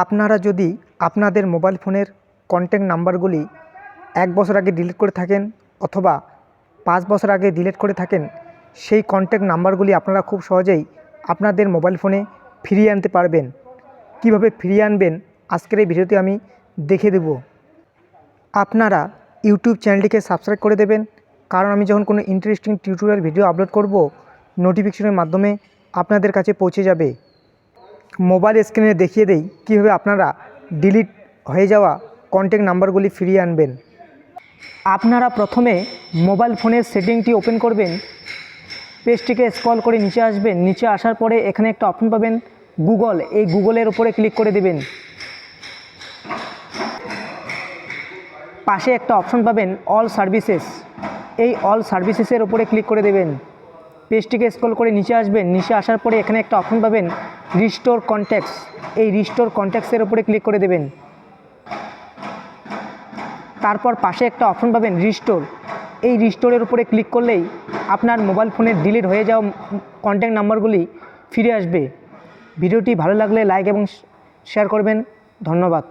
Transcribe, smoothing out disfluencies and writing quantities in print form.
আপনারা যদি আপনাদের মোবাইল ফোনের কন্ট্যাক্ট নাম্বারগুলি 1 বছর আগে ডিলিট করে থাকেন অথবা 5 বছর আগে ডিলিট করে থাকেন, সেই কন্ট্যাক্ট নাম্বারগুলি আপনারা খুব সহজেই আপনাদের মোবাইল ফোনে ফিরিয়ে আনতে পারবেন। কিভাবে ফিরিয়ে আনবেন আজকের এই ভিডিওতে আমি দেখিয়ে দেব। আপনারা ইউটিউব চ্যানেলটিকে সাবস্ক্রাইব করে দেবেন, কারণ আমি যখন কোনো ইন্টারেস্টিং টিউটোরিয়াল ভিডিও আপলোড করব, নোটিফিকেশনের মাধ্যমে আপনাদের কাছে পৌঁছে যাবে। মোবাইল স্ক্রিনে দেখিয়ে দেই কীভাবে আপনারা ডিলিট হয়ে যাওয়া কন্ট্যাক্ট নাম্বারগুলি ফিরিয়ে আনবেন। আপনারা প্রথমে মোবাইল ফোনের সেটিংটি ওপেন করবেন, পেজটিকে স্ক্রল করে নিচে আসবেন। নিচে আসার পরে এখানে একটা অপশন পাবেন গুগল, এই গুগলের উপরে ক্লিক করে দেবেন। পাশে একটা অপশন পাবেন অল সার্ভিসেস, এই অল সার্ভিসেসের উপরে ক্লিক করে দেবেন। পেজটিকে স্ক্রল করে নিচে আসবেন। নিচে আসার পরে এখানে একটা অপশন পাবেন রিস্টোর কন্ট্যাক্টস, এই রিস্টোর কন্ট্যাক্টসের উপরে ক্লিক করে দেবেন। তারপর পাশে একটা অপশন পাবেন রিস্টোর, এই রিস্টোরের উপরে ক্লিক করলেই আপনার মোবাইল ফোনের ডিলিট হয়ে যাওয়া কন্ট্যাক্ট নাম্বারগুলি ফিরে আসবে। ভিডিওটি ভালো লাগলে লাইক এবং শেয়ার করবেন। ধন্যবাদ।